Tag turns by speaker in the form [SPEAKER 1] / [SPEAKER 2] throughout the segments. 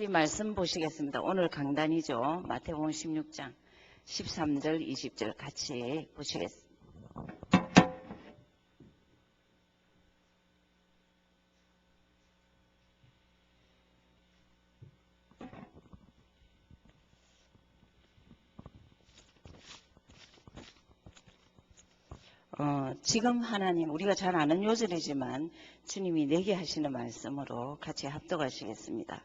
[SPEAKER 1] 우리 말씀 보시겠습니다. 오늘 강단이죠. 마태복음 16장 13절 20절 같이 보시겠습니다. 지금 하나님 우리가 잘 아는 요절이지만 주님이 내게 하시는 말씀으로 같이 합독하시겠습니다.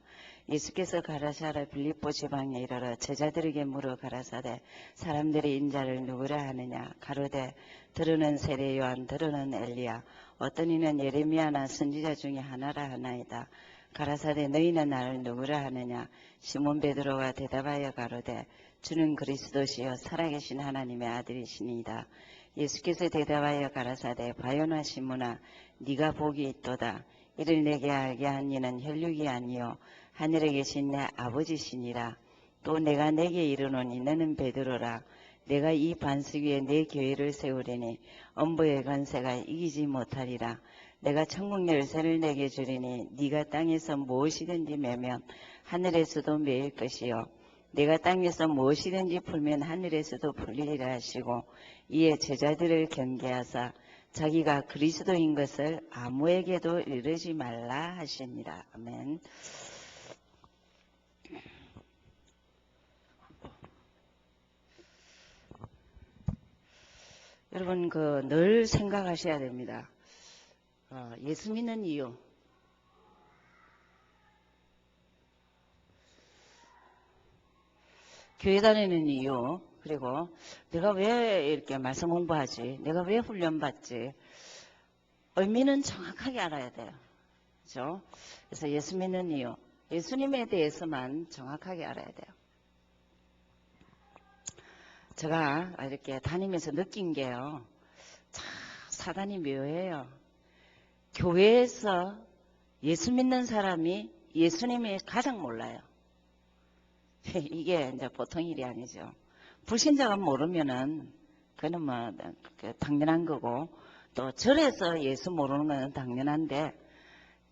[SPEAKER 1] 예수께서 가라사라 빌립보 지방에 이르러 제자들에게 물어 가라사대 사람들이 인자를 누구라 하느냐 가로되 들으는 세례 요한 들으는 엘리야 어떤 이는 예레미야나 선지자 중에 하나라 하나이다. 가라사대 너희는 나를 누구라 하느냐 시몬 베드로가 대답하여 가로되 주는 그리스도시요 살아계신 하나님의 아들이시니이다. 예수께서 대답하여 가라사대 바요나 시몬아 네가 복이 있도다. 이를 내게 알게 한 이는 혈육이 아니요 하늘에 계신 내 아버지시니라. 또 내가 내게 이르노니 너는 베드로라. 내가 이 반석 위에 내 교회를 세우리니 엄부의 권세가 이기지 못하리라. 내가 천국 열쇠를 내게 주리니 네가 땅에서 무엇이든지 매면 하늘에서도 매일 것이요 내가 땅에서 무엇이든지 풀면 하늘에서도 풀리리라 하시고 이에 제자들을 경계하사 자기가 그리스도인 것을 아무에게도 이르지 말라 하시니라. 아멘. 여러분 늘 생각하셔야 됩니다. 예수 믿는 이유. 교회 다니는 이유, 그리고 내가 왜 이렇게 말씀 공부하지? 내가 왜 훈련받지? 의미는 정확하게 알아야 돼요. 그렇죠? 그래서 예수 믿는 이유, 예수님에 대해서만 정확하게 알아야 돼요. 제가 이렇게 다니면서 느낀 게요. 참 사단이 묘해요. 교회에서 예수 믿는 사람이 예수님이 가장 몰라요. 이게 이제 보통 일이 아니죠. 불신자가 모르면은 그는 뭐 당연한 거고 또 절에서 예수 모르는 건 당연한데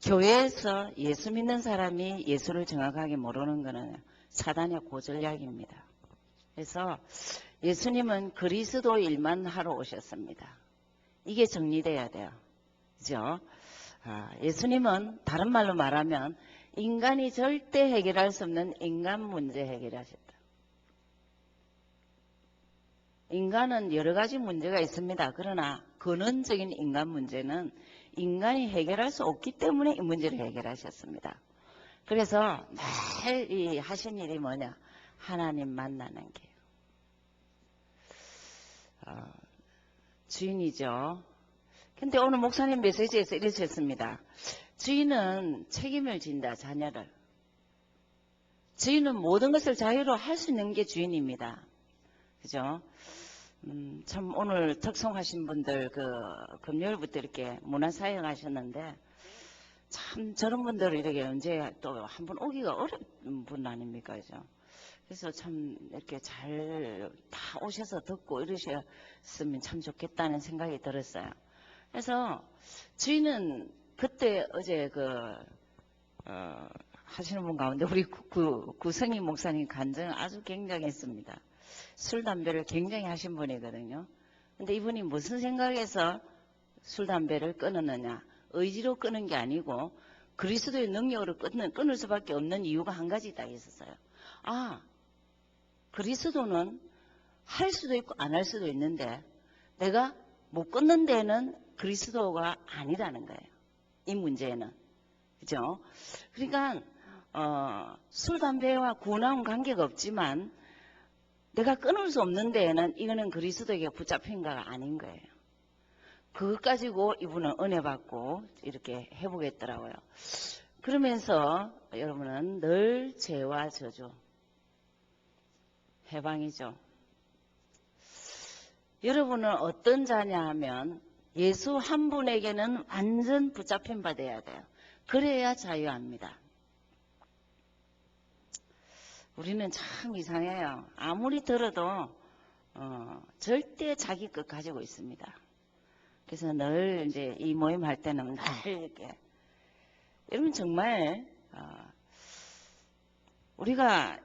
[SPEAKER 1] 교회에서 예수 믿는 사람이 예수를 정확하게 모르는 거는 사단의 고전략입니다. 그래서 예수님은 그리스도 일만 하러 오셨습니다. 이게 정리돼야 돼요. 그죠? 예수님은 다른 말로 말하면 인간이 절대 해결할 수 없는 인간 문제 해결하셨다. 인간은 여러 가지 문제가 있습니다. 그러나 근원적인 인간 문제는 인간이 해결할 수 없기 때문에 이 문제를 해결하셨습니다. 그래서 매일 하신 일이 뭐냐? 하나님 만나는 게 주인이죠. 근데 오늘 목사님 메시지에서 이러셨습니다. 주인은 책임을 진다, 자녀를. 주인은 모든 것을 자유로 할 수 있는 게 주인입니다. 그죠? 참 오늘 특송하신 분들 금요일부터 이렇게 문화사역 하셨는데 참 저런 분들을 이렇게 언제 또 한 번 오기가 어려운 분 아닙니까? 그죠? 그래서 참 이렇게 잘 다 오셔서 듣고 이러셨으면 참 좋겠다는 생각이 들었어요. 그래서 주인은 그때 어제 하시는 분 가운데 우리 구성희 목사님 간증 아주 굉장했습니다. 술, 담배를 굉장히 하신 분이거든요. 근데 이분이 무슨 생각에서 술, 담배를 끊었느냐. 의지로 끊은 게 아니고 그리스도의 능력으로 끊을 수밖에 없는 이유가 한 가지 딱 있었어요. 그리스도는 할 수도 있고 안 할 수도 있는데 내가 못 끊는 데는 그리스도가 아니라는 거예요. 이 문제는. 그죠? 그러니까 술, 담배와 구원하고는 관계가 없지만 내가 끊을 수 없는 데에는 이거는 그리스도에게 붙잡힌 거가 아닌 거예요. 그것 가지고 이분은 은혜 받고 이렇게 해보겠더라고요. 그러면서 여러분은 늘 죄와 저주, 해방이죠. 여러분은 어떤 자냐 하면 예수 한 분에게는 완전 붙잡힌 바 돼야 돼요. 그래야 자유합니다. 우리는 참 이상해요. 아무리 들어도 절대 자기 것 가지고 있습니다. 그래서 늘 이제 이 모임 할 때는 늘 이렇게 여러분 정말 우리가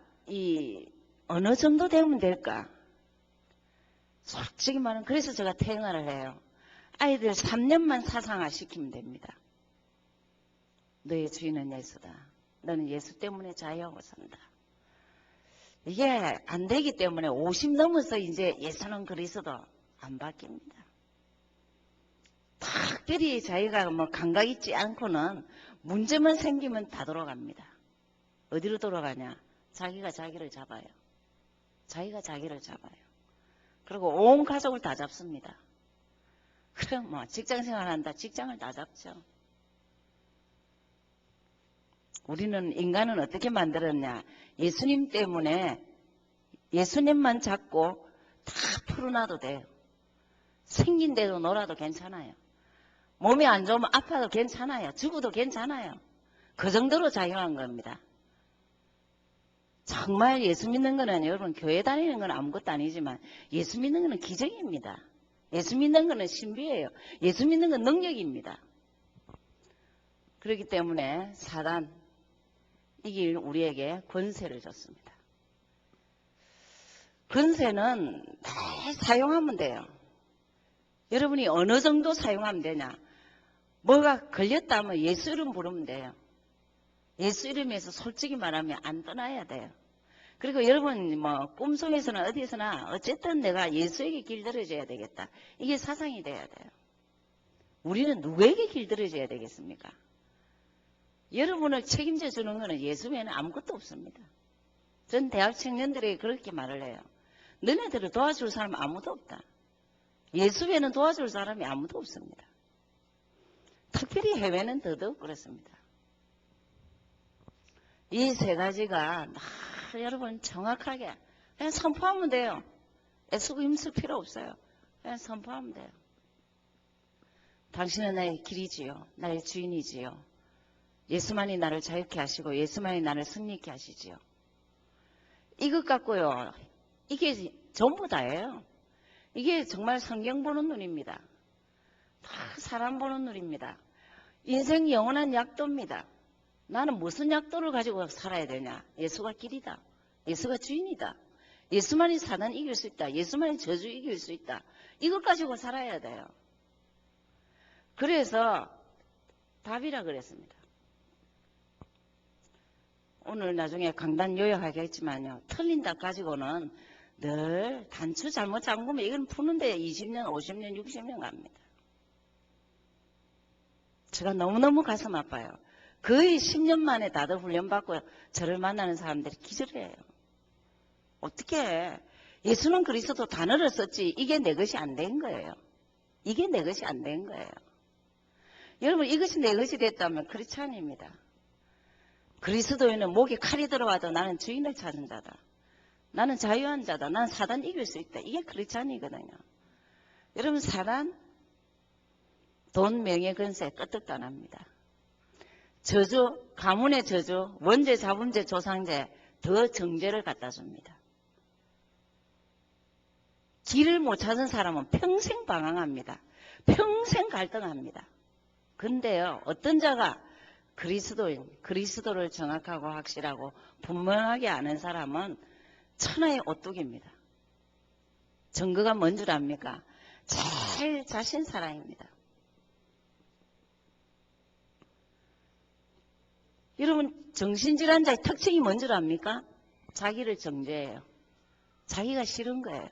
[SPEAKER 1] 어느 정도 되면 될까? 솔직히 말하면 그래서 제가 퇴행을 해요. 아이들 3년만 사상화 시키면 됩니다. 너의 주인은 예수다. 너는 예수 때문에 자유하고 산다. 이게 안 되기 때문에 50 넘어서 이제 예수는 그리스도 안 바뀝니다. 특별히 자기가 뭐 감각 있지 않고는 문제만 생기면 다 돌아갑니다. 어디로 돌아가냐? 자기가 자기를 잡아요. 자기가 자기를 잡아요. 그리고 온 가족을 다 잡습니다. 그럼 뭐 직장 생활한다. 직장을 다 잡죠. 우리는 인간은 어떻게 만들었냐? 예수님 때문에 예수님만 잡고 다 풀어놔도 돼요. 생긴 대로 놀아도 괜찮아요. 몸이 안 좋으면 아파도 괜찮아요. 죽어도 괜찮아요. 그 정도로 자유한 겁니다. 정말 예수 믿는 거는 여러분 교회 다니는 건 아무것도 아니지만 예수 믿는 거는 기적입니다. 예수 믿는 거는 신비예요. 예수 믿는 건 능력입니다. 그렇기 때문에 사단 이길 우리에게 권세를 줬습니다. 권세는 잘 사용하면 돼요. 여러분이 어느 정도 사용하면 되냐? 뭐가 걸렸다면 예수 이름 부르면 돼요. 예수 이름에서 솔직히 말하면 안 떠나야 돼요. 그리고 여러분 뭐 꿈속에서나 어디서나 어쨌든 내가 예수에게 길들여져야 되겠다. 이게 사상이 돼야 돼요. 우리는 누구에게 길들여져야 되겠습니까? 여러분을 책임져 주는 것은 예수 외에는 아무것도 없습니다. 전 대학 청년들에게 그렇게 말을 해요. 너네들을 도와줄 사람 아무도 없다. 예수 외에는 도와줄 사람이 아무도 없습니다. 특별히 해외는 더더욱 그렇습니다. 이 세 가지가 여러분 정확하게 그냥 선포하면 돼요. 애쓰고 힘쓸 필요 없어요. 그냥 선포하면 돼요. 당신은 나의 길이지요. 나의 주인이지요. 예수만이 나를 자유케 하시고 예수만이 나를 승리케 하시지요. 이것 갖고요. 이게 전부 다예요. 이게 정말 성경 보는 눈입니다. 다 사람 보는 눈입니다. 인생 영원한 약도입니다. 나는 무슨 약도를 가지고 살아야 되냐? 예수가 길이다. 예수가 주인이다. 예수만이 사단 이길 수 있다. 예수만이 저주 이길 수 있다. 이것 가지고 살아야 돼요. 그래서 답이라 그랬습니다. 오늘 나중에 강단 요약하겠지만요. 틀린 답 가지고는 늘 단추 잘못 잠그면 이건 푸는데 20년, 50년, 60년 갑니다. 제가 너무너무 가슴 아파요. 거의 10년 만에 다들 훈련받고 저를 만나는 사람들이 기절해요. 어떻게 예수는 그리스도 단어를 썼지 이게 내 것이 안 된 거예요. 이게 내 것이 안 된 거예요. 여러분 이것이 내 것이 됐다면 크리스찬입니다. 그리스도인은 목에 칼이 들어와도 나는 주인을 찾은 자다. 나는 자유한 자다. 나는 사단 이길 수 있다. 이게 크리스찬이거든요. 여러분 사단 돈, 명예, 권세 끄떡도 안 합니다. 저주, 가문의 저주, 원죄, 자분죄, 조상죄 더 정죄를 갖다 줍니다. 길을 못 찾은 사람은 평생 방황합니다. 평생 갈등합니다. 근데요, 어떤 자가 그리스도인, 그리스도를 정확하고 확실하고 분명하게 아는 사람은 천하의 오뚝입니다. 증거가 뭔 줄 압니까? 제일 자신 사랑입니다. 여러분 정신질환자의 특징이 뭔 줄 압니까? 자기를 정죄해요. 자기가 싫은 거예요.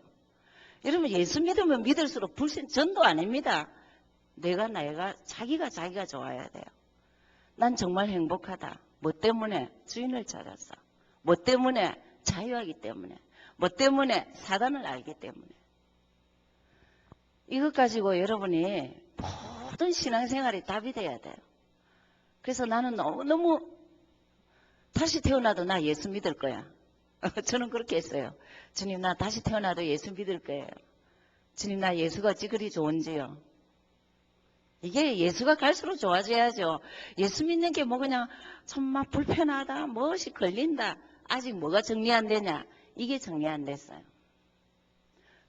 [SPEAKER 1] 여러분 예수 믿으면 믿을수록 불신 전도 아닙니다. 자기가 좋아야 돼요. 난 정말 행복하다. 뭐 때문에? 주인을 찾았어. 뭐 때문에? 자유하기 때문에. 뭐 때문에? 사단을 알기 때문에. 이것 가지고 여러분이 모든 신앙생활이 답이 돼야 돼요. 그래서 나는 너무 다시 태어나도 나 예수 믿을 거야. 저는 그렇게 했어요. 주님 나 다시 태어나도 예수 믿을 거예요. 주님 나 예수가 어찌 그리 좋은지요. 이게 예수가 갈수록 좋아져야죠. 예수 믿는 게 뭐 그냥 정말 불편하다, 무엇이 걸린다, 아직 뭐가 정리 안 되냐, 이게 정리 안 됐어요.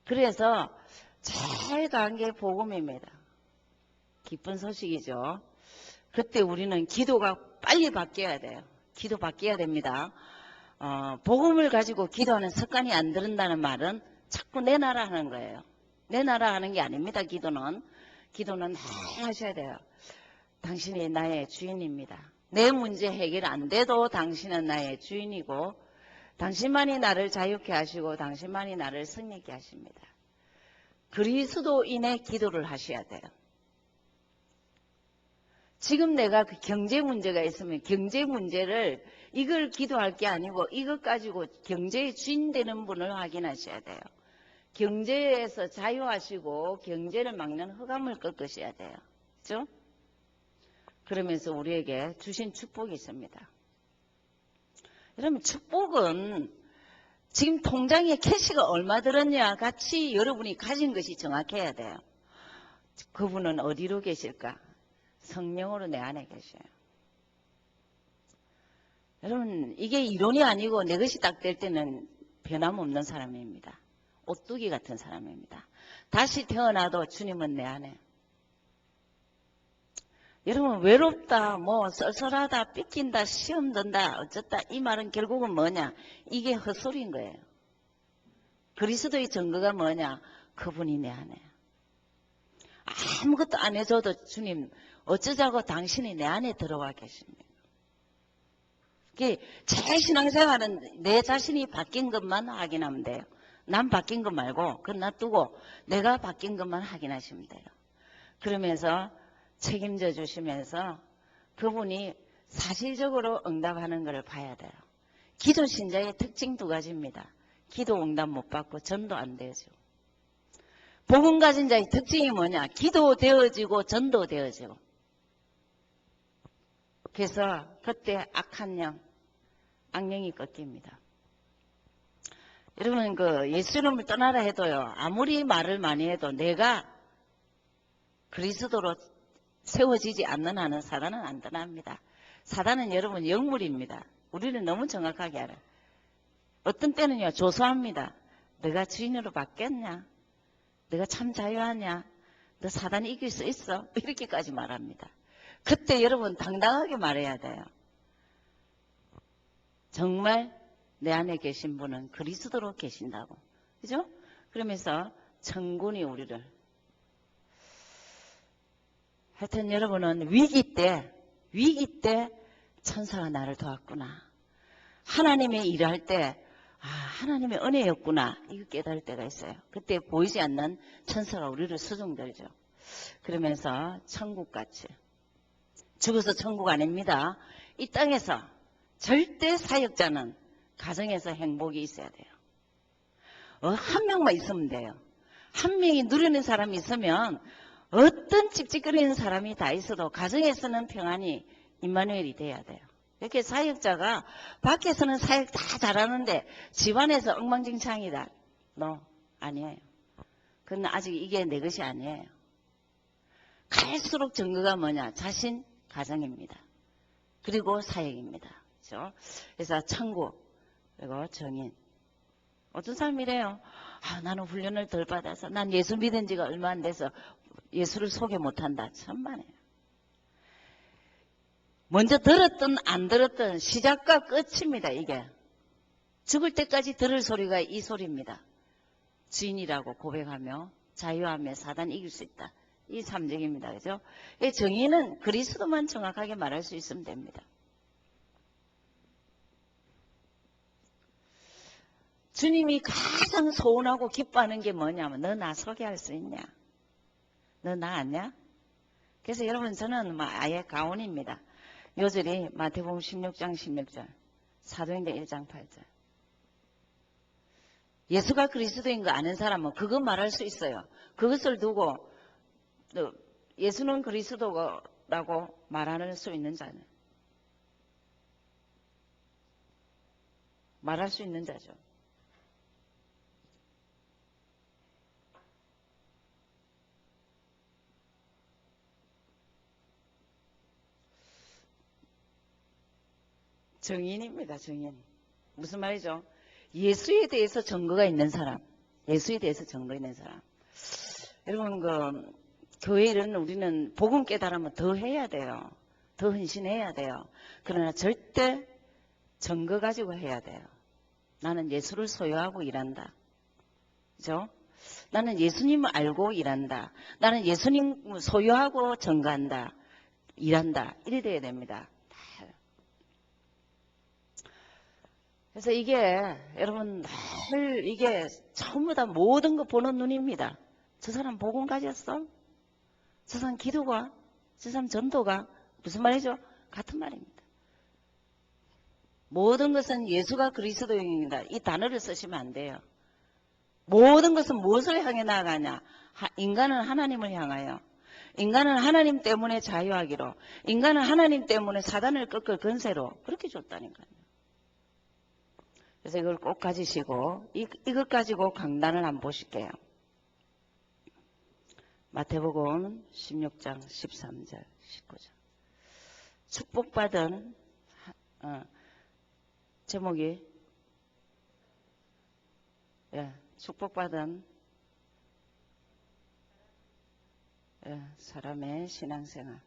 [SPEAKER 1] 그래서 제일 강한 게 복음입니다. 기쁜 소식이죠. 그때 우리는 기도가 빨리 바뀌어야 돼요. 기도 바뀌어야 됩니다. 복음을 가지고 기도하는 습관이 안 들은다는 말은 자꾸 내 나라 하는 거예요. 내 나라 하는 게 아닙니다. 기도는 늘 하셔야 돼요. 당신이 나의 주인입니다. 내 문제 해결 안 돼도 당신은 나의 주인이고 당신만이 나를 자유케 하시고 당신만이 나를 승리케 하십니다. 그리스도인의 기도를 하셔야 돼요. 지금 내가 그 경제 문제가 있으면 경제 문제를 이걸 기도할 게 아니고 이것 가지고 경제의 주인 되는 분을 확인하셔야 돼요. 경제에서 자유하시고 경제를 막는 흑암을 꺾으셔야 돼요. 그렇죠? 그러면서 우리에게 주신 축복이 있습니다. 여러분 축복은 지금 통장에 캐시가 얼마 들었냐 같이 여러분이 가진 것이 정확해야 돼요. 그분은 어디로 계실까? 성령으로 내 안에 계셔요. 여러분 이게 이론이 아니고 내 것이 딱 될 때는 변함없는 사람입니다. 오뚜기 같은 사람입니다. 다시 태어나도 주님은 내 안에. 여러분 외롭다, 뭐 썰썰하다, 삐낀다, 시험 든다, 어쩌다 이 말은 결국은 뭐냐? 이게 헛소리인 거예요. 그리스도의 증거가 뭐냐? 그분이 내 안에. 아무것도 안 해줘도 주님 어쩌자고 당신이 내 안에 들어와 계십니다. 제 신앙생활은 내 자신이 바뀐 것만 확인하면 돼요. 난 바뀐 것 말고 그건 놔두고 내가 바뀐 것만 확인하시면 돼요. 그러면서 책임져 주시면서 그분이 사실적으로 응답하는 것을 봐야 돼요. 기도 신자의 특징 두 가지입니다. 기도 응답 못 받고 전도 안 되어지고. 복음 가진 자의 특징이 뭐냐? 기도 되어지고 전도 되어지고. 그래서 그때 악한 영, 악령이 꺾입니다. 여러분 예수 이름을 떠나라 해도요. 아무리 말을 많이 해도 내가 그리스도로 세워지지 않는 한은 사단은 안 떠납니다. 사단은 여러분 영물입니다. 우리는 너무 정확하게 알아요. 어떤 때는요 조소합니다. 너가 주인으로 바뀌었냐? 너가 참 자유하냐? 너 사단이 이길 수 있어? 이렇게까지 말합니다. 그때 여러분 당당하게 말해야 돼요. 정말 내 안에 계신 분은 그리스도로 계신다고. 그죠? 그러면서 천군이 우리를. 하여튼 여러분은 위기 때 천사가 나를 도왔구나. 하나님의 일을 할 때 하나님의 은혜였구나. 이거 깨달을 때가 있어요. 그때 보이지 않는 천사가 우리를 수중들죠. 그러면서 천국같이. 죽어서 천국 아닙니다. 이 땅에서 절대 사역자는 가정에서 행복이 있어야 돼요. 한 명만 있으면 돼요. 한 명이 누리는 사람이 있으면 어떤 찝찝거리는 사람이 다 있어도 가정에서는 평안이 임마누엘이 돼야 돼요. 이렇게 사역자가 밖에서는 사역 다 잘하는데 집안에서 엉망진창이다. 아니에요. 그건 아직 이게 내 것이 아니에요. 갈수록 증거가 뭐냐? 자신, 가정입니다. 그리고 사역입니다. 그렇죠? 그래서 천국, 그리고 정인. 어떤 사람이 이래요. 나는 훈련을 덜 받아서 난 예수 믿은 지가 얼마 안 돼서 예수를 소개 못한다. 천만에요. 먼저 들었든 안 들었든 시작과 끝입니다. 이게. 죽을 때까지 들을 소리가 이 소리입니다. 주인이라고 고백하며 자유하며 사단 이길 수 있다. 이 3적입니다. 그죠? 정의는 그리스도만 정확하게 말할 수 있으면 됩니다. 주님이 가장 소원하고 기뻐하는 게 뭐냐면 너 나 소개할 수 있냐? 너 나 아냐? 그래서 여러분 저는 아예 가온입니다. 요절이 마태복음 16장 16절, 사도행전 1장 8절. 예수가 그리스도인 거 아는 사람은 그거 말할 수 있어요. 그것을 두고 예수는 그리스도라고 말할 수 있는 자는 말할 수 있는 자죠. 정인입니다. 정인. 무슨 말이죠? 예수에 대해서 증거가 있는 사람. 예수에 대해서 증거 있는 사람. 여러분 교회 일은 우리는 복음 깨달으면 더 해야 돼요. 더 헌신해야 돼요. 그러나 절대 증거 가지고 해야 돼요. 나는 예수를 소유하고 일한다. 그죠? 나는 예수님을 알고 일한다. 나는 예수님 소유하고 증거한다. 일한다. 이래 돼야 됩니다. 그래서 이게 여러분 늘 이게 전부 다 모든 거 보는 눈입니다. 저 사람 복음 가졌어? 저 사람 기도가? 저 사람 전도가? 무슨 말이죠? 같은 말입니다. 모든 것은 예수가 그리스도입니다. 이 단어를 쓰시면 안 돼요. 모든 것은 무엇을 향해 나아가냐? 인간은 하나님을 향하여. 인간은 하나님 때문에 자유하기로. 인간은 하나님 때문에 사단을 꺾을 권세로. 그렇게 줬다니까요. 그래서 이걸 꼭 가지시고 이것 가지고 강단을 한번 보실게요. 마태복음 16장 13절 19절 축복받은 제목이 축복받은 사람의 신앙생활.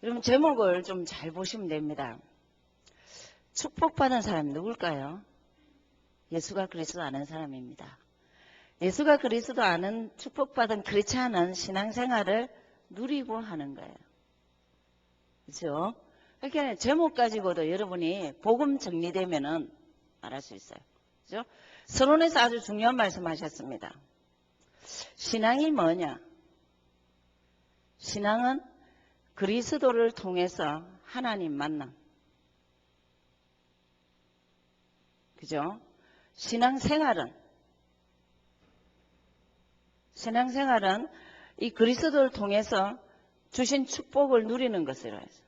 [SPEAKER 1] 여러분 제목을 좀 잘 보시면 됩니다. 축복받은 사람이 누굴까요? 예수가 그리스도 아는 사람입니다. 예수가 그리스도 아는 축복받은 그렇지 않은 신앙생활을 누리고 하는 거예요. 그렇죠? 그러니까 제목 가지고도 여러분이 복음 정리되면은 말할 수 있어요. 그렇죠? 서론에서 아주 중요한 말씀하셨습니다. 신앙이 뭐냐? 신앙은 그리스도를 통해서 하나님 만남. 그죠? 신앙생활은 이 그리스도를 통해서 주신 축복을 누리는 것이라 해서.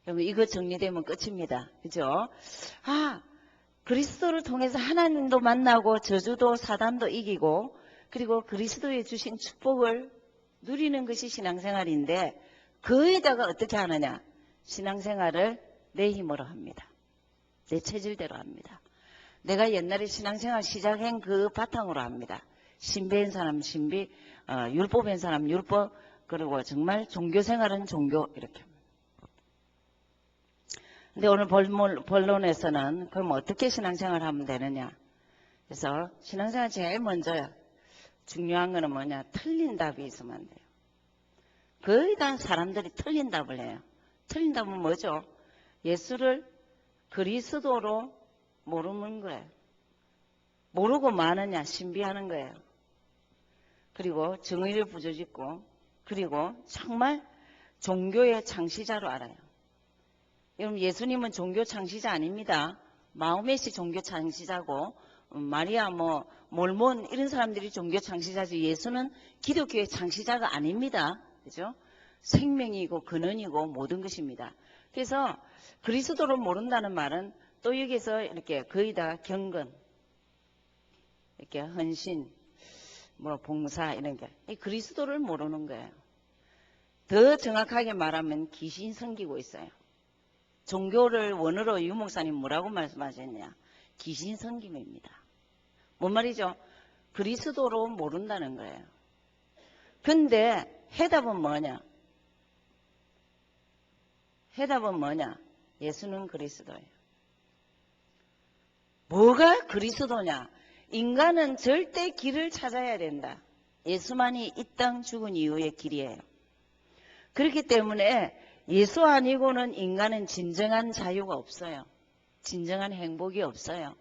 [SPEAKER 1] 여러분 이거 정리되면 끝입니다. 그죠? 그리스도를 통해서 하나님도 만나고 저주도 사단도 이기고 그리고 그리스도의 주신 축복을 누리는 것이 신앙생활인데 거기다가 어떻게 하느냐? 신앙생활을 내 힘으로 합니다. 내 체질대로 합니다. 내가 옛날에 신앙생활 시작한 그 바탕으로 합니다. 신비한 사람 신비, 율법한 사람 율법, 그리고 정말 종교생활은 종교 이렇게. 근데 오늘 본론에서는 그럼 어떻게 신앙생활을 하면 되느냐? 그래서 신앙생활 제일 먼저 중요한 거는 뭐냐? 틀린 답이 있으면 안 돼요. 거의 다 사람들이 틀린 답을 해요. 틀린 답은 뭐죠? 예수를 그리스도로 모르는 거예요. 모르고 마느냐? 신비하는 거예요. 그리고 정의를 부조짓고 그리고 정말 종교의 창시자로 알아요. 여러분 예수님은 종교 창시자 아닙니다. 마호메시 종교 창시자고 마리아 몰몬 이런 사람들이 종교 창시자지 예수는 기독교의 창시자가 아닙니다. 그죠? 생명이고 근원이고 모든 것입니다. 그래서 그리스도를 모른다는 말은 또 여기서 이렇게 거의 다 경건, 이렇게 헌신, 봉사 이런 게 그리스도를 모르는 거예요. 더 정확하게 말하면 귀신 섬기고 있어요. 종교를 원어로 유 목사님 뭐라고 말씀하셨냐? 귀신 섬김입니다. 뭔 말이죠? 그리스도로 모른다는 거예요. 근데 해답은 뭐냐? 해답은 뭐냐? 예수는 그리스도예요. 뭐가 그리스도냐? 인간은 절대 길을 찾아야 된다. 예수만이 이 땅 죽은 이후의 길이에요. 그렇기 때문에 예수 아니고는 인간은 진정한 자유가 없어요. 진정한 행복이 없어요.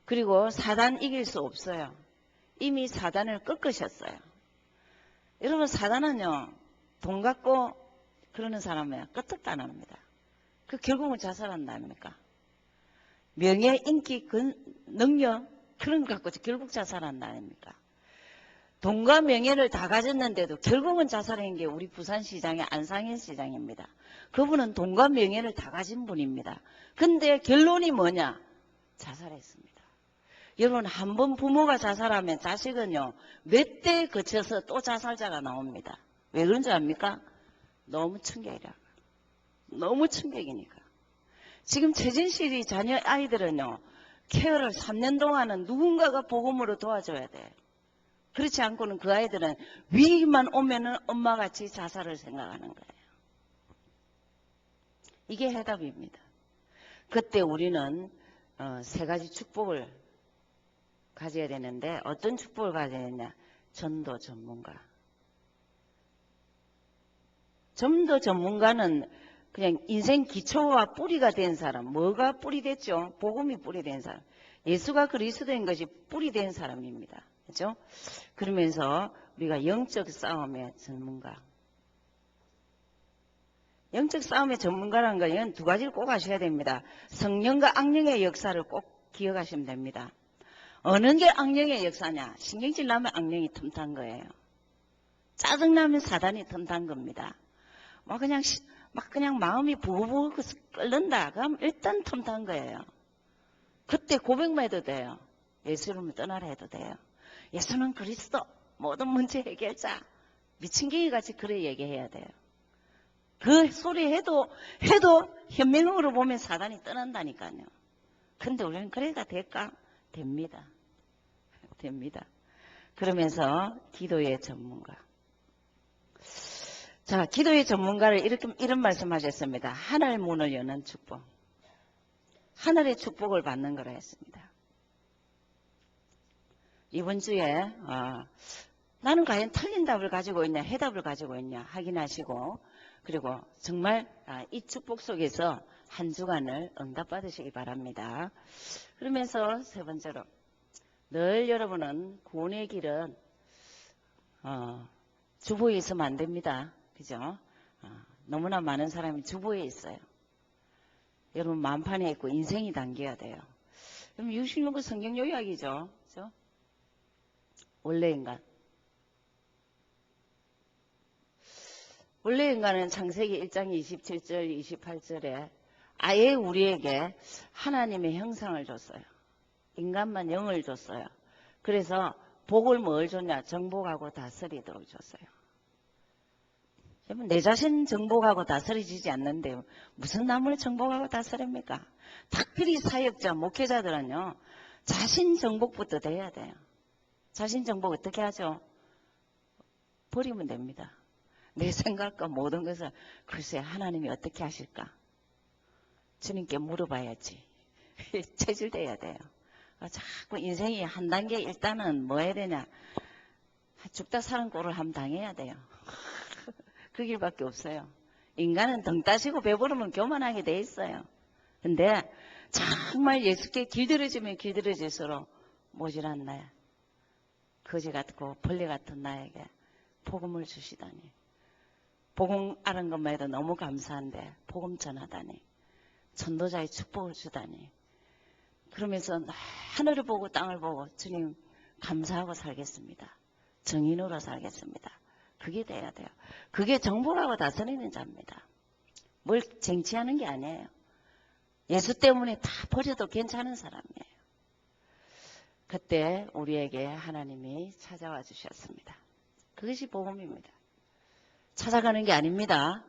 [SPEAKER 1] 그리고 사단 이길 수 없어요. 이미 사단을 꺾으셨어요. 여러분 사단은요. 돈 갖고 그러는 사람이에요. 끄떡도 안 합니다. 그 결국은 자살한다입니까? 명예, 인기, 능력 그런 거 갖고 결국 자살한다 아닙니까? 돈과 명예를 다 가졌는데도 결국은 자살한 게 우리 부산시장의 안상현 시장입니다. 그분은 돈과 명예를 다 가진 분입니다. 근데 결론이 뭐냐? 자살했습니다. 여러분 한 번 부모가 자살하면 자식은요 몇 대 거쳐서 또 자살자가 나옵니다. 왜 그런지 압니까? 너무 충격이라. 너무 충격이니까. 지금 최진실이 자녀 아이들은요 케어를 3년 동안은 누군가가 복음으로 도와줘야 돼. 그렇지 않고는 그 아이들은 위기만 오면은 엄마같이 자살을 생각하는 거예요. 이게 해답입니다. 그때 우리는 세 가지 축복을 가져야 되는데 어떤 축복을 가져야 되냐? 전도 전문가. 전도 전문가는 그냥 인생 기초와 뿌리가 된 사람. 뭐가 뿌리 됐죠? 복음이 뿌리 된 사람. 예수가 그리스도인 것이 뿌리 된 사람입니다. 그렇죠? 그러면서 우리가 영적 싸움의 전문가. 영적 싸움의 전문가라는 건 두 가지를 꼭 아셔야 됩니다. 성령과 악령의 역사를 꼭 기억하시면 됩니다. 어느 게 악령의 역사냐? 신경질 나면 악령이 틈탄 거예요. 짜증나면 사단이 틈탄 겁니다. 막 그냥 마음이 부부부 끓는다. 그럼 일단 틈탄 거예요. 그때 고백만 해도 돼요. 예수 이름을 떠나라 해도 돼요. 예수는 그리스도, 모든 문제 해결자. 미친개이 같이 그래 얘기해야 돼요. 그 소리 해도 현명으로 보면 사단이 떠난다니까요. 근데 우리는 그래가 될까? 됩니다. 됩니다. 그러면서 기도의 전문가. 자, 기도의 전문가를 이런 말씀하셨습니다. 하늘 문을 여는 축복. 하늘의 축복을 받는 거라 했습니다. 이번 주에 나는 과연 틀린 답을 가지고 있냐, 해답을 가지고 있냐 확인하시고, 그리고 정말 이 축복 속에서 한 주간을 응답받으시기 바랍니다. 그러면서 세 번째로, 늘 여러분은 구원의 길은 주보에 있으면 안 됩니다. 그죠? 너무나 많은 사람이 주보에 있어요. 여러분 만판에 있고 인생이 당겨야 돼요. 그럼 66은 성경 요약이죠. 그죠? 원래 인간. 원래 인간은 창세기 1장 27절 28절에 아예 우리에게 하나님의 형상을 줬어요. 인간만 영을 줬어요. 그래서 복을 뭘 줬냐? 정복하고 다스리도록 줬어요. 여러분 내 자신 정복하고 다스려지지 않는데 무슨 나무를 정복하고 다스립니까? 특별히 사역자, 목회자들은요. 자신 정복부터 돼야 돼요. 자신 정복 어떻게 하죠? 버리면 됩니다. 내 생각과 모든 것을 글쎄 하나님이 어떻게 하실까? 주님께 물어봐야지. 체질돼야 돼요. 자꾸 인생이 한 단계 일단은 뭐 해야 되냐? 죽다 사는 꼴을 한번 당해야 돼요. 그 길밖에 없어요. 인간은 등 따시고 배부르면 교만하게 돼 있어요. 근데 정말 예수께 길들여지면 길들여질수록 모질한 나야. 거지 같고 벌레 같은 나에게 복음을 주시다니. 복음 아는 것만 해도 너무 감사한데 복음 전하다니. 전도자의 축복을 주다니. 그러면서 하늘을 보고 땅을 보고 주님 감사하고 살겠습니다. 정인으로 살겠습니다. 그게 돼야 돼요. 그게 정복하고 다스리는 자입니다. 뭘 쟁취하는 게 아니에요. 예수 때문에 다 버려도 괜찮은 사람이에요. 그때 우리에게 하나님이 찾아와 주셨습니다. 그것이 복음입니다. 찾아가는 게 아닙니다.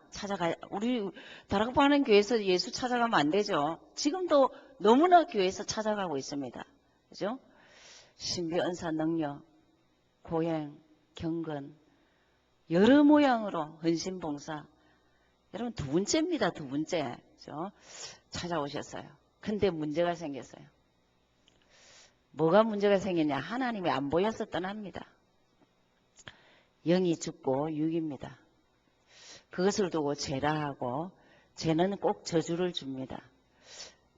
[SPEAKER 1] 우리 다락방하는 교회에서 예수 찾아가면 안 되죠. 지금도 너무나 교회에서 찾아가고 있습니다. 그죠? 신비, 은사, 능력, 고행, 경건, 여러 모양으로 헌신봉사. 여러분 두 번째입니다. 두 번째. 그죠? 찾아오셨어요. 근데 문제가 생겼어요. 뭐가 문제가 생겼냐? 하나님이 안 보여서 떠납니다. 영이 죽고 육입니다. 그것을 두고 죄라 하고 죄는 꼭 저주를 줍니다.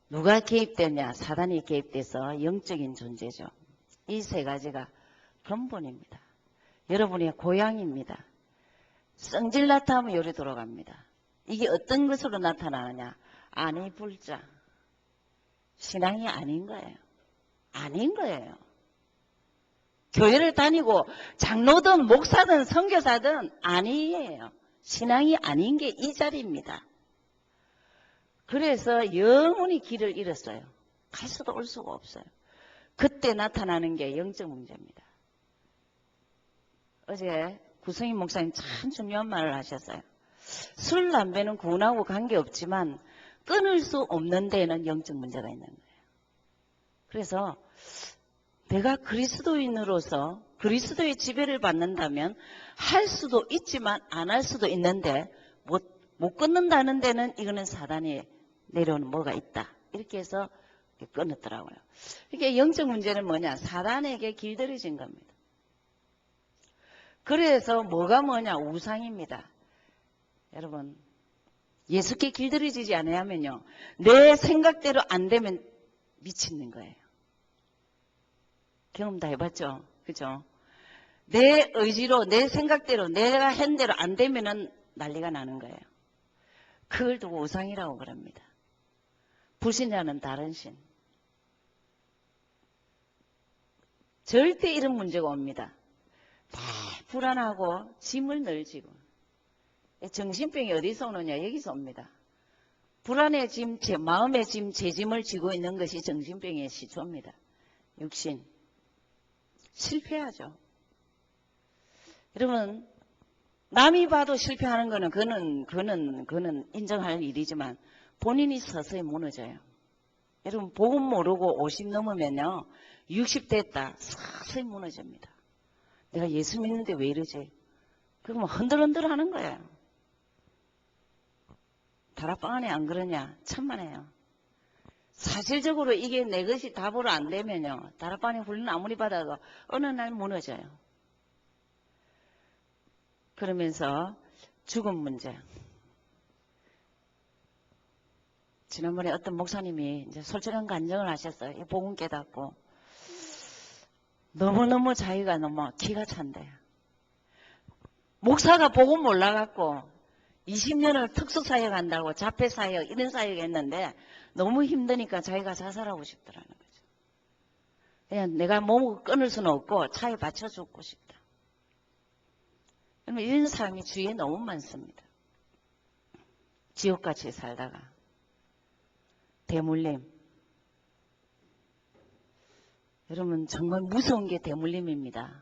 [SPEAKER 1] 누가 개입되냐? 사단이 개입돼서 영적인 존재죠. 이 세 가지가 근본입니다. 여러분의 고향입니다. 성질 나타나면 요리 돌아갑니다. 이게 어떤 것으로 나타나느냐? 아니 불자. 신앙이 아닌 거예요. 아닌 거예요. 교회를 다니고 장로든 목사든 선교사든 아니에요. 신앙이 아닌 게 이 자리입니다. 그래서 영원히 길을 잃었어요. 갈 수도 올 수가 없어요. 그때 나타나는 게 영적 문제입니다. 어제 구성인 목사님 참 중요한 말을 하셨어요. 술, 담배는 구원하고 관계없지만 끊을 수 없는 데에는 영적 문제가 있는 거예요. 그래서 내가 그리스도인으로서 그리스도의 지배를 받는다면 할 수도 있지만 안 할 수도 있는데 못 끊는다는 데는 이거는 사단이 내려오는 뭐가 있다. 이렇게 해서 끊었더라고요. 이게 영적 문제는 뭐냐? 사단에게 길들여진 겁니다. 그래서 뭐가 뭐냐? 우상입니다. 여러분, 예수께 길들여지지 않으면요, 내 생각대로 안 되면 미치는 거예요. 경험 다 해봤죠? 그죠? 내 의지로, 내 생각대로, 내가 한 대로 안 되면은 난리가 나는 거예요. 그걸 두고 우상이라고 그럽니다. 불신자는 다른 신. 절대 이런 문제가 옵니다. 불안하고 짐을 늘 지고. 정신병이 어디서 오느냐? 여기서 옵니다. 불안의 짐, 마음의 짐, 제 짐을 지고 있는 것이 정신병의 시초입니다. 육신. 실패하죠. 여러분, 남이 봐도 실패하는 거는 그거는 인정할 일이지만 본인이 서서히 무너져요. 여러분, 복음 모르고 50 넘으면요, 60 됐다, 서서히 무너집니다. 내가 예수 믿는데 왜 이러지? 그러면 흔들흔들 하는 거예요. 다락방 안에 안 그러냐? 천만에요. 사실적으로 이게 내 것이 답으로 안 되면요, 다락방 안에 훈련 아무리 받아도 어느 날 무너져요. 그러면서 죽음 문제. 지난번에 어떤 목사님이 이제 솔직한 간증을 하셨어요. 복음 깨닫고. 너무너무 자기가 너무 기가 찬대요. 목사가 복음 몰라갖고 20년을 특수사역 한다고 자폐사역 이런 사역 했는데 너무 힘드니까 자기가 자살하고 싶더라는 거죠. 그냥 내가 몸을 끊을 수는 없고 차에 받쳐 죽고 싶다. 그러면 이런 사람이 주위에 너무 많습니다. 지옥같이 살다가 대물림. 여러분, 정말 무서운 게 대물림입니다.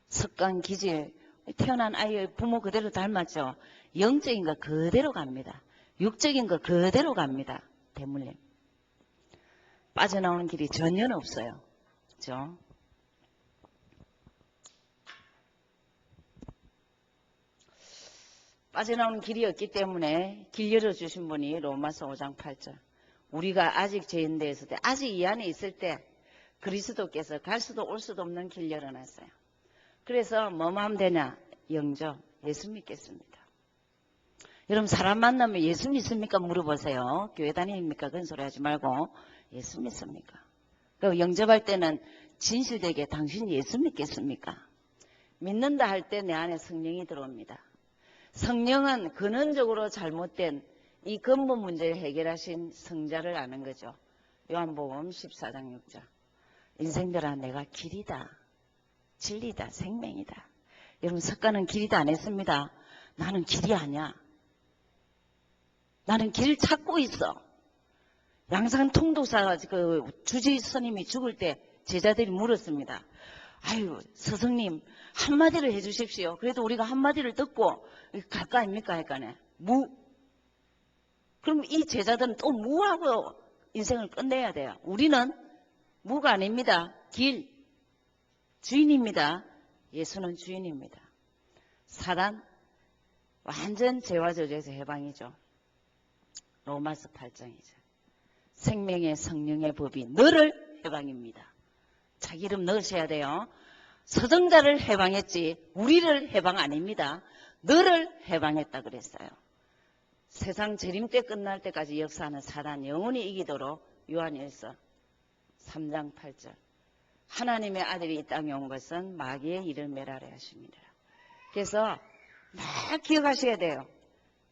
[SPEAKER 1] 석강, 기질, 태어난 아이의 부모 그대로 닮았죠. 영적인 거 그대로 갑니다. 육적인 거 그대로 갑니다. 대물림. 빠져나오는 길이 전혀 없어요. 그렇죠? 빠져나오는 길이 없기 때문에 길 열어주신 분이 로마서 5장 8절. 우리가 아직 죄인되어 있을 때, 아직 이 안에 있을 때 그리스도께서 갈 수도 올 수도 없는 길 열어놨어요. 그래서 뭐만 하면 되냐? 영접, 예수 믿겠습니다. 여러분, 사람 만나면 예수 믿습니까? 물어보세요. 교회 다닙니까? 그런 소리 하지 말고 예수 믿습니까? 그리고 영접할 때는 진실되게 당신 예수 믿겠습니까? 믿는다 할 때 내 안에 성령이 들어옵니다. 성령은 근원적으로 잘못된 이 근본 문제를 해결하신 성자를 아는 거죠. 요한복음 14장 6절. 인생들아, 내가 길이다, 진리다, 생명이다. 여러분, 석가는 길이다 안 했습니다. 나는 길이 아니야. 나는 길을 찾고 있어. 양산 통도사 그 주지 스님이 죽을 때 제자들이 물었습니다. 아유, 스승님 한마디를 해주십시오. 그래도 우리가 한마디를 듣고 갈까 아닙니까? 할까네. 그럼 이 제자들은 또 무하고 인생을 끝내야 돼요. 우리는 무가 아닙니다. 길, 주인입니다. 예수는 주인입니다. 사단, 완전 죄와 저주에서 해방이죠. 로마서 8장이죠. 생명의 성령의 법이 너를 해방입니다. 자기 이름 넣으셔야 돼요. 서정자를 해방했지 우리를 해방 아닙니다. 너를 해방했다 그랬어요. 세상 재림때 끝날 때까지 역사하는 사단 영원히 이기도록 요한일서 3장 8절. 하나님의 아들이 이 땅에 온 것은 마귀의 일을 멸하려 하십니다. 그래서 막 기억하셔야 돼요.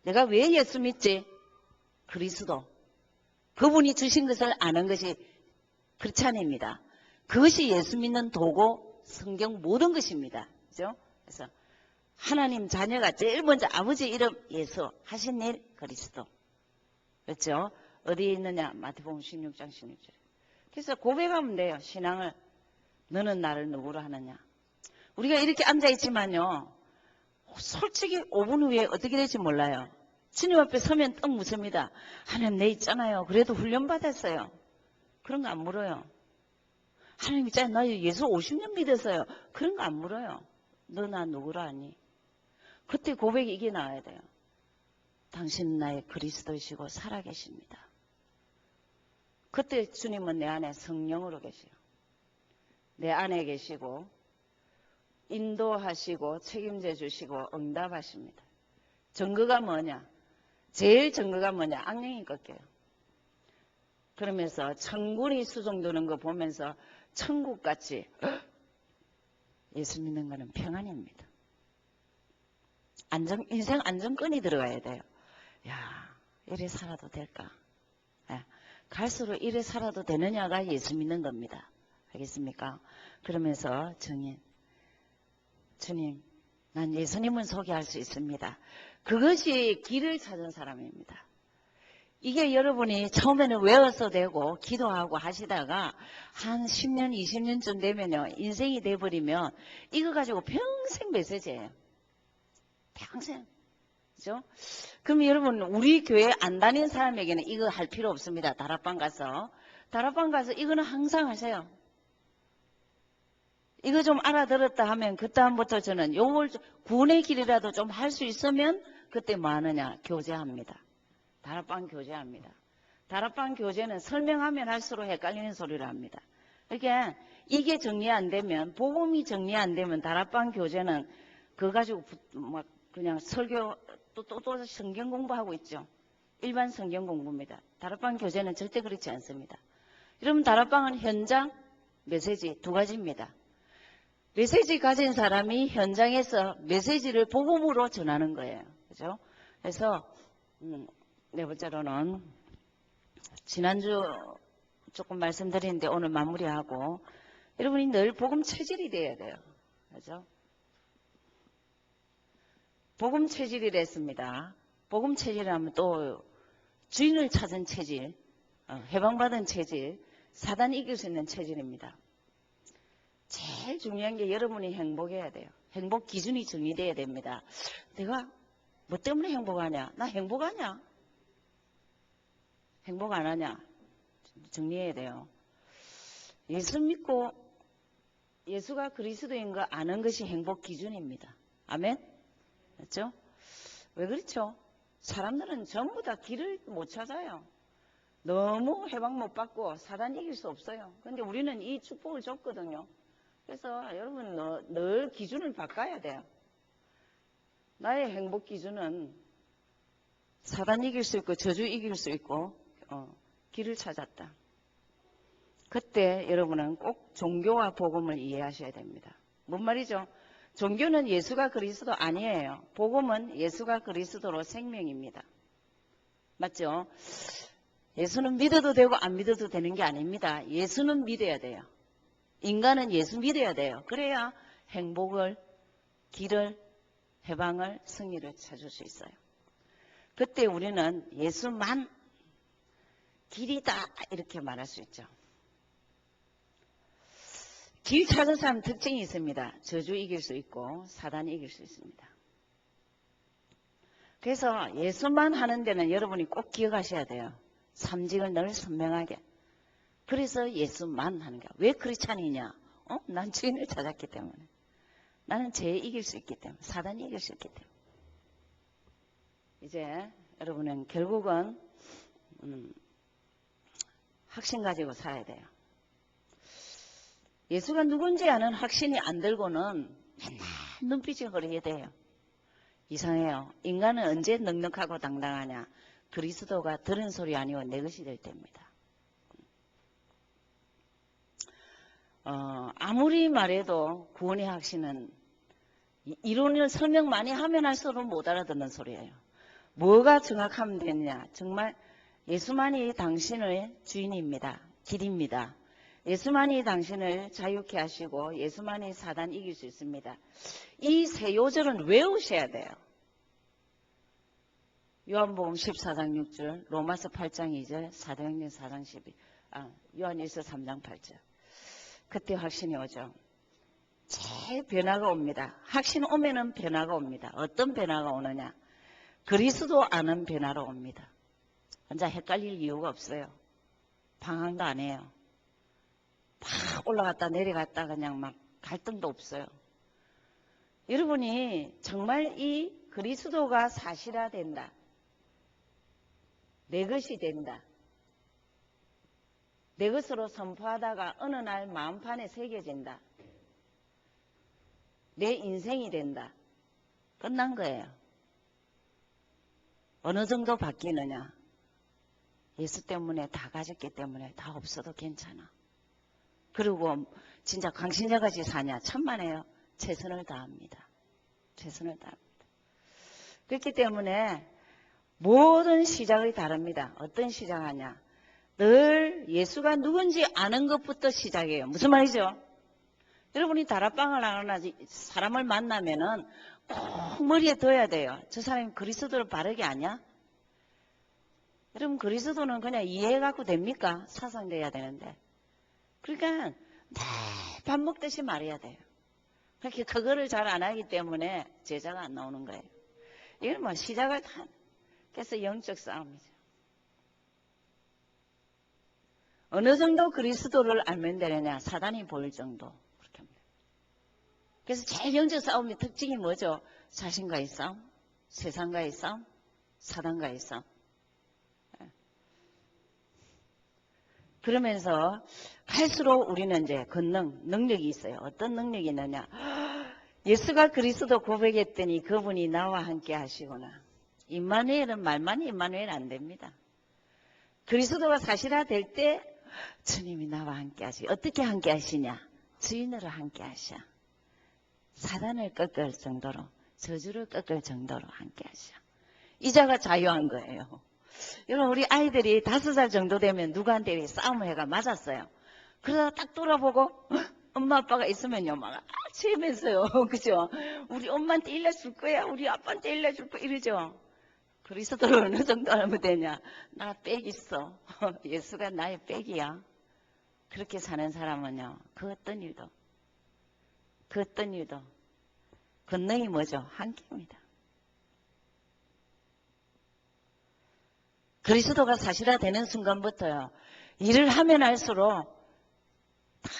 [SPEAKER 1] 내가 왜 예수 믿지? 그리스도. 그분이 주신 것을 아는 것이 크리스찬입니다. 그것이 예수 믿는 도구, 성경 모든 것입니다. 그죠? 그래서 하나님 자녀가 제일 먼저 아버지 이름 예수, 하신 일 그리스도. 그렇죠? 어디에 있느냐? 마태복음 16장 16절. 그래서 고백하면 돼요. 신앙을. 너는 나를 누구로 하느냐? 우리가 이렇게 앉아있지만요. 솔직히 5분 후에 어떻게 될지 몰라요. 주님 앞에 서면 떡 묻습니다. 하나님 내 있잖아요. 그래도 훈련받았어요. 그런 거 안 물어요. 하나님 있잖아요. 나 예수 50년 믿었어요. 그런 거 안 물어요. 너 나 누구라 하니? 그때 고백이 이게 나와야 돼요. 당신은 나의 그리스도이시고 살아계십니다. 그때 주님은 내 안에 성령으로 계세요. 내 안에 계시고 인도하시고 책임져 주시고 응답하십니다. 증거가 뭐냐? 제일 증거가 뭐냐? 악령이 꺾여요. 그러면서 천군이 수종드는 거 보면서 천국같이 예수 믿는 거는 평안입니다. 인생 안정권이 들어가야 돼요. 야, 이래 살아도 될까? 갈수록 이래 살아도 되느냐가 예수 믿는 겁니다. 알겠습니까? 그러면서 주님, 난 예수님을 소개할 수 있습니다. 그것이 길을 찾은 사람입니다. 이게 여러분이 처음에는 외워서 되고 기도하고 하시다가 한 10년, 20년쯤 되면요. 인생이 돼버리면 이거 가지고 평생 메시지예요. 평생. 그죠? 그럼 여러분, 우리 교회 안 다니는 사람에게는 이거 할 필요 없습니다. 다락방 가서 이거는 항상 하세요. 이거 좀 알아들었다 하면 그다음부터 저는 요걸 구원의 길이라도 좀 할 수 있으면 그때 뭐 하느냐? 교제합니다. 다락방 교제합니다. 다락방 교제는 설명하면 할수록 헷갈리는 소리를 합니다. 그러니까 이게 정리 안 되면, 복음이 정리 안 되면 다락방 교제는 그거 가지고 막 그냥 설교 또 성경 공부하고 있죠. 일반 성경 공부입니다. 다락방 교제는 절대 그렇지 않습니다. 여러분, 다락방은 현장, 메시지 두 가지입니다. 메시지 가진 사람이 현장에서 메시지를 복음으로 전하는 거예요. 그죠? 그래서 네 번째로는 지난주 조금 말씀드렸는데 오늘 마무리하고, 여러분이 늘 복음 체질이 돼야 돼요. 그죠? 복음 체질이라 했습니다. 복음 체질이라면 또 주인을 찾은 체질, 해방받은 체질, 사단이 이길 수 있는 체질입니다. 제일 중요한 게 여러분이 행복해야 돼요. 행복 기준이 정리돼야 됩니다. 내가 뭐 때문에 행복하냐? 나 행복하냐? 행복 안 하냐? 정리해야 돼요. 예수 믿고 예수가 그리스도인 거 아는 것이 행복 기준입니다. 아멘? 그렇죠? 왜 그렇죠? 사람들은 전부 다 길을 못 찾아요. 너무 해방 못 받고 사단 이길 수 없어요. 그런데 우리는 이 축복을 줬거든요. 그래서 여러분 늘 기준을 바꿔야 돼요. 나의 행복 기준은 사단 이길 수 있고 저주 이길 수 있고 길을 찾았다. 그때 여러분은 꼭 종교와 복음을 이해하셔야 됩니다. 뭔 말이죠? 종교는 예수가 그리스도 아니에요. 복음은 예수가 그리스도로 생명입니다. 맞죠? 예수는 믿어도 되고 안 믿어도 되는 게 아닙니다. 예수는 믿어야 돼요. 인간은 예수 믿어야 돼요. 그래야 행복을, 길을, 해방을, 승리를 찾을 수 있어요. 그때 우리는 예수만 길이다 이렇게 말할 수 있죠. 길 찾은 사람 특징이 있습니다. 저주 이길 수 있고 사단이 이길 수 있습니다. 그래서 예수만 하는 데는 여러분이 꼭 기억하셔야 돼요. 삼직을 늘 선명하게. 그래서 예수만 하는 거야. 왜 크리스찬이냐? 난 주인을 찾았기 때문에. 나는 죄 이길 수 있기 때문에. 사단이 이길 수 있기 때문에. 이제 여러분은 결국은 확신 가지고 살아야 돼요. 예수가 누군지 아는 확신이 안 들고는 맨날 눈빛이 흐리게 돼요. 이상해요. 인간은 언제 넉넉하고 당당하냐? 그리스도가 들은 소리 아니고 내 것이 될 때입니다. 아무리 말해도 구원의 확신은 이론을 설명 많이 하면 할수록 못 알아듣는 소리예요. 뭐가 정확하면 되느냐? 정말 예수만이 당신의 주인입니다. 길입니다. 예수만이 당신을 자유케 하시고 예수만이 사단 이길 수 있습니다. 이 세 요절은 외우셔야 돼요. 요한복음 14장 6절, 로마서 8장 2절, 사도행전 4장 12, 요한일서 3장 8절. 그때 확신이 오죠. 제일 변화가 옵니다. 확신 오면은 변화가 옵니다. 어떤 변화가 오느냐? 그리스도 아는 변화로 옵니다. 혼자 헷갈릴 이유가 없어요. 방황도 안 해요. 막 올라갔다 내려갔다 그냥 막 갈등도 없어요. 여러분이 정말 이 그리스도가 사실화된다. 내 것이 된다. 내 것으로 선포하다가 어느 날 마음판에 새겨진다. 내 인생이 된다. 끝난 거예요. 어느 정도 바뀌느냐. 예수 때문에 다 가졌기 때문에 다 없어도 괜찮아. 그리고 진짜 강신자같이 사냐. 천만에요. 최선을 다합니다. 최선을 다합니다. 그렇기 때문에 모든 시작이 다릅니다. 어떤 시작하냐. 늘 예수가 누군지 아는 것부터 시작해요. 무슨 말이죠? 여러분이 다락방을 하거나 사람을 만나면은 꼭 머리에 둬야 돼요. 저 사람이 그리스도를 바르게 아냐? 여러분 그리스도는 그냥 이해해갖고 됩니까? 사상돼야 되는데. 그러니까 밥 먹듯이 말해야 돼요. 그렇게 그거를 잘 안 하기 때문에 제자가 안 나오는 거예요. 이건 뭐 시작을 다 그래서 영적 싸움이죠. 어느 정도 그리스도를 알면 되느냐? 사단이 보일 정도. 그렇게 합니다. 그래서 제일 영적 싸움의 특징이 뭐죠? 자신과의 싸움, 세상과의 싸움, 사단과의 싸움. 그러면서 갈수록 우리는 이제 능력이 있어요. 어떤 능력이 있느냐? 예수가 그리스도 고백했더니 그분이 나와 함께 하시구나. 임마누엘은 말만 임마누엘 안 됩니다. 그리스도가 사실화될 때 주님이 나와 함께 하시. 어떻게 함께 하시냐? 주인으로 함께 하셔. 사단을 꺾을 정도로, 저주를 꺾을 정도로 함께 하셔. 이자가 자유한 거예요. 여러분 우리 아이들이 5살 정도 되면 누구한테 싸움을 해가 맞았어요. 그러다 딱 돌아보고 엄마 아빠가 있으면요 막 재면서요. 그죠? 우리 엄마한테 일러줄 거야. 우리 아빠한테 일러줄 거야. 이러죠. 그리스도를 어느 정도 알면 되냐? 나 빽 있어. 예수가 나의 빽이야. 그렇게 사는 사람은요. 그 어떤 일도 권능이 뭐죠? 한계입니다. 그리스도가 사실화되는 순간부터요. 일을 하면 할수록 다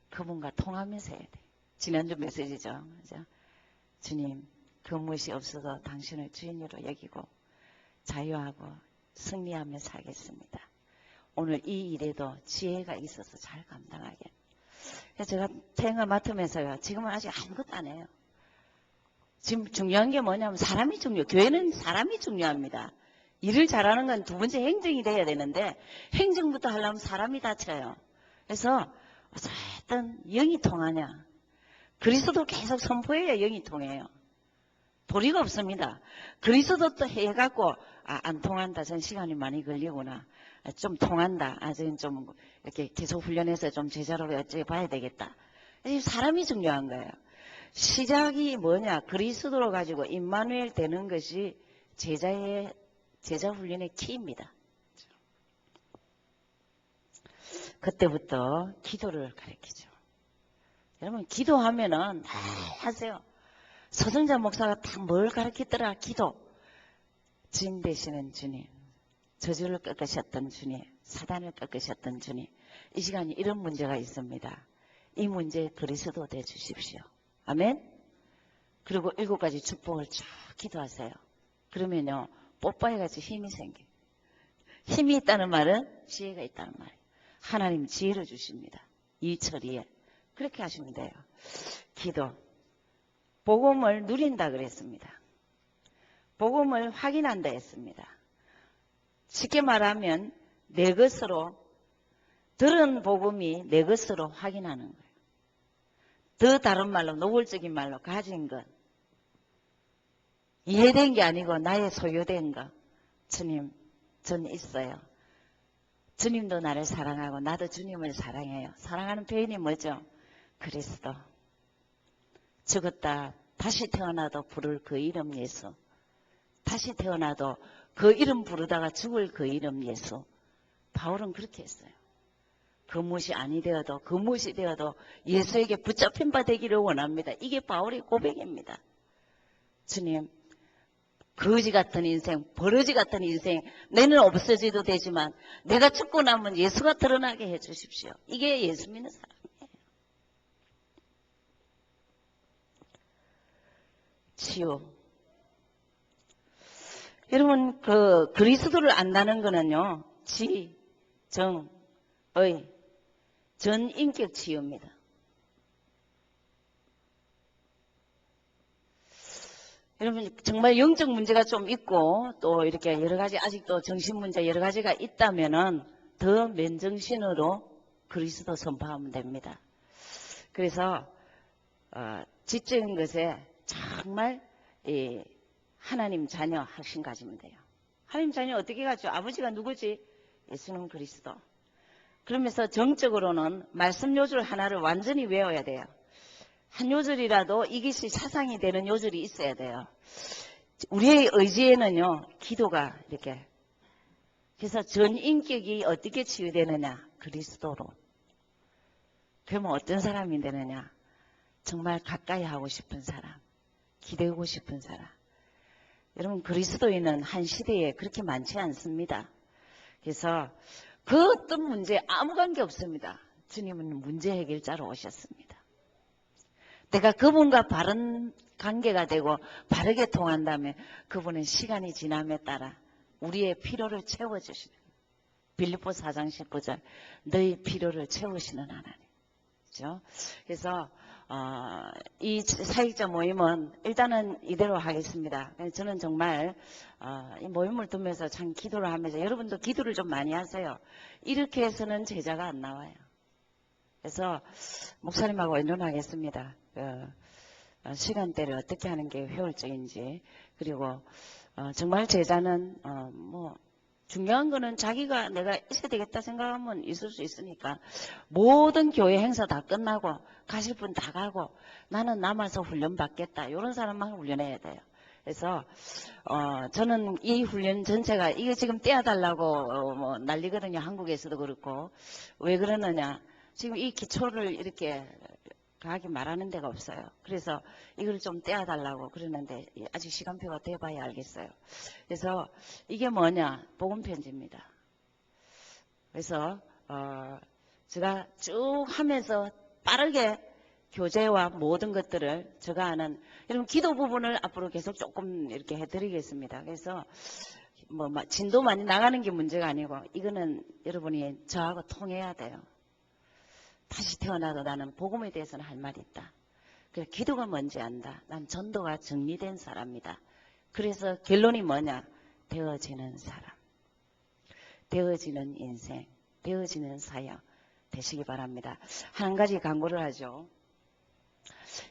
[SPEAKER 1] 그분과 통하면서 해야 돼요. 지난주 메시지죠. 그죠? 주님, 그 무엇이 없어도 당신을 주인으로 여기고 자유하고 승리하며 살겠습니다. 오늘 이 일에도 지혜가 있어서 잘 감당하게. 그래서 제가 태영을 맡으면서요. 지금은 아직 아무것도 안 해요. 지금 중요한 게 뭐냐면 사람이 중요해요. 교회는 사람이 중요합니다. 일을 잘하는 건 두 번째 행정이 돼야 되는데 행정부터 하려면 사람이 다쳐요. 그래서 어쨌든 영이 통하냐. 그리스도 계속 선포해야 영이 통해요. 도리가 없습니다. 그리스도 또 해갖고 안 통한다. 전 시간이 많이 걸리구나. 좀 통한다. 저는 좀 이렇게 계속 훈련해서 좀 제자로 어찌 봐야 되겠다. 사람이 중요한 거예요. 시작이 뭐냐. 그리스도로 가지고 임마누엘 되는 것이 제자 훈련의 키입니다. 그때부터 기도를 가르치죠. 여러분 기도하면은 하세요. 서정자 목사가 다 뭘 가르치더라. 기도. 주인 되시는 주님. 저주를 꺾으셨던 주님. 사단을 꺾으셨던 주님. 이 시간에 이런 문제가 있습니다. 이 문제에 그리스도 돼 주십시오. 아멘. 그리고 7가지 축복을 쭉 기도하세요. 그러면요. 뽀빠이같이 힘이 생겨요. 힘이 있다는 말은 지혜가 있다는 말이에요. 하나님 지혜를 주십니다. 이 처리에. 그렇게 하시면 돼요. 기도. 복음을 누린다 그랬습니다. 복음을 확인한다 했습니다. 쉽게 말하면 내 것으로 들은 복음이 내 것으로 확인하는 거예요. 더 다른 말로 노골적인 말로 가진 것. 이해된 게 아니고 나의 소유된 것. 주님, 전 있어요. 주님도 나를 사랑하고 나도 주님을 사랑해요. 사랑하는 표현이 뭐죠? 그리스도. 죽었다 다시 태어나도 부를 그 이름 예수. 다시 태어나도 그 이름 부르다가 죽을 그 이름 예수. 바울은 그렇게 했어요. 그 무엇이 아니 되어도 그 무엇이 되어도 예수에게 붙잡힌 바 되기를 원합니다. 이게 바울의 고백입니다. 주님, 거지 같은 인생, 버러지 같은 인생, 내는 없어져도 되지만 내가 죽고 나면 예수가 드러나게 해주십시오. 이게 예수 믿는 사람이에요. 치유. 여러분, 그리스도를 안다는 거는요, 지, 정, 의, 전 인격 치유입니다. 여러분, 정말 영적 문제가 좀 있고 또 이렇게 여러 가지 아직도 정신 문제 여러 가지가 있다면은 더 맨정신으로 그리스도 선포하면 됩니다. 그래서 지적인 것에 정말 하나님 자녀 확신 가지면 돼요. 하나님 자녀 어떻게 가죠? 아버지가 누구지? 예수는 그리스도. 그러면서 정적으로는 말씀 요절 하나를 완전히 외워야 돼요. 한 요절이라도 이것이 사상이 되는 요절이 있어야 돼요. 우리의 의지에는요, 기도가 이렇게. 그래서 전 인격이 어떻게 치유되느냐? 그리스도로. 그러면 어떤 사람이 되느냐? 정말 가까이 하고 싶은 사람, 기대고 싶은 사람. 여러분, 그리스도인은 한 시대에 그렇게 많지 않습니다. 그래서 그 어떤 문제 아무 관계 없습니다. 주님은 문제 해결자로 오셨습니다. 내가 그분과 바른 관계가 되고 바르게 통한다면 그분은 시간이 지남에 따라 우리의 필요를 채워주시는 빌립보 4장 19절 너희 필요를 채우시는 하나님. 그렇죠? 그래서 이 사역자 모임은 일단은 이대로 하겠습니다. 저는 정말 이 모임을 두면서 참 기도를 하면서 여러분도 기도를 좀 많이 하세요. 이렇게 해서는 제자가 안 나와요. 그래서 목사님하고 의논하겠습니다. 시간대를 어떻게 하는 게 효율적인지. 그리고 정말 제자는 뭐 중요한 거는 자기가 내가 있어야 되겠다 생각하면 있을 수 있으니까 모든 교회 행사 다 끝나고 가실 분 다 가고 나는 남아서 훈련 받겠다. 이런 사람만 훈련해야 돼요. 그래서 저는 이 훈련 전체가 이거 지금 떼어달라고 뭐 난리거든요. 한국에서도 그렇고. 왜 그러느냐. 지금 이 기초를 이렇게 강하게 말하는 데가 없어요. 그래서 이걸 좀 떼어달라고 그러는데 아직 시간표가 돼봐야 알겠어요. 그래서 이게 뭐냐? 복음편지입니다. 그래서 제가 쭉 하면서 빠르게 교재와 모든 것들을 제가 아는 여러분 기도 부분을 앞으로 계속 조금 이렇게 해드리겠습니다. 그래서 뭐 진도 많이 나가는 게 문제가 아니고 이거는 여러분이 저하고 통해야 돼요. 다시 태어나도 나는 복음에 대해서는 할 말이 있다. 그래, 기도가 뭔지 안다. 난 전도가 정리된 사람이다. 그래서 결론이 뭐냐? 되어지는 사람. 되어지는 인생. 되어지는 사역 되시기 바랍니다. 한 가지 광고를 하죠.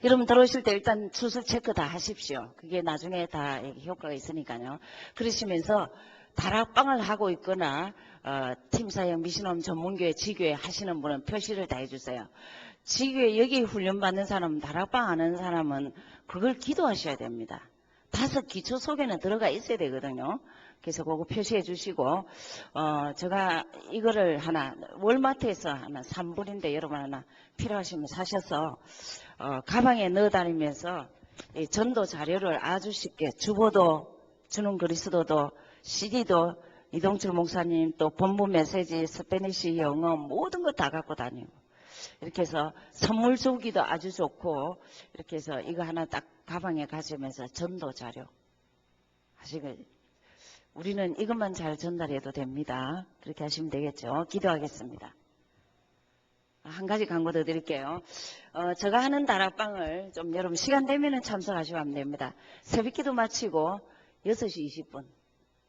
[SPEAKER 1] 여러분 들어오실 때 일단 주소 체크 다 하십시오. 그게 나중에 다 효과가 있으니까요. 그러시면서 다락방을 하고 있거나 팀사역 미신홈 전문교회 지교회 하시는 분은 표시를 다 해주세요. 지교회 여기 훈련받는 사람은 다락방 하는 사람은 그걸 기도하셔야 됩니다. 5 기초 속에는 들어가 있어야 되거든요. 그래서 그거 표시해 주시고 제가 이거를 하나 월마트에서 하나 3불인데 여러분 하나 필요하시면 사셔서 가방에 넣어 다니면서 이 전도 자료를 아주 쉽게 주보도 주는 그리스도도 CD도 이동철 목사님 또 본부 메시지 스페니시 영어 모든 거 다 갖고 다니고 이렇게 해서 선물 주기도 아주 좋고 이렇게 해서 이거 하나 딱 가방에 가지면서 전도 자료 하시고 우리는 이것만 잘 전달해도 됩니다. 그렇게 하시면 되겠죠. 기도하겠습니다. 한 가지 광고 더 드릴게요. 제가 하는 다락방을 좀 여러분 시간 되면은 참석하시면 됩니다. 새벽기도 마치고 6시 20분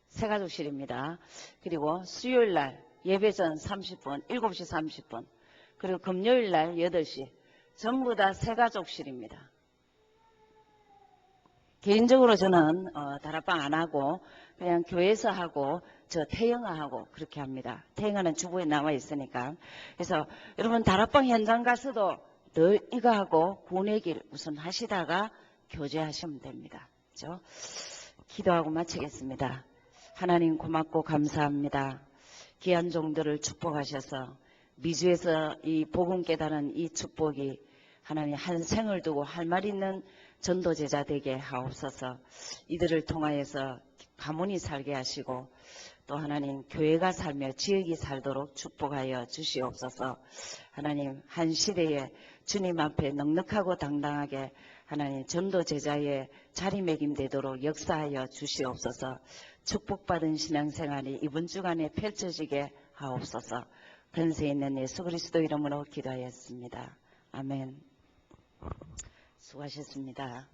[SPEAKER 1] 새가족실입니다. 그리고 수요일날 예배전 30분 7시 30분 그리고 금요일날 8시 전부 다 새가족실입니다. 개인적으로 저는 다락방 안 하고 그냥 교회에서 하고 저 태영아하고 그렇게 합니다. 태영아는 주부에 나와 있으니까. 그래서 여러분 다락방 현장 가서도 늘 이거 하고 구원의 길 우선 하시다가 교제하시면 됩니다. 그렇죠? 기도하고 마치겠습니다. 하나님 고맙고 감사합니다. 귀한 종들을 축복하셔서 미주에서 이 복음 깨달은 이 축복이 하나님 한 생을 두고 할 말 있는 전도 제자 되게 하옵소서. 이들을 통하여서 가문이 살게 하시고 또 하나님 교회가 살며 지역이 살도록 축복하여 주시옵소서. 하나님 한 시대에 주님 앞에 넉넉하고 당당하게 하나님 전도 제자의 자리매김되도록 역사하여 주시옵소서. 축복받은 신앙생활이 이번 주간에 펼쳐지게 하옵소서. 근세 있는 예수 그리스도 이름으로 기도하였습니다. 아멘. 수고하셨습니다.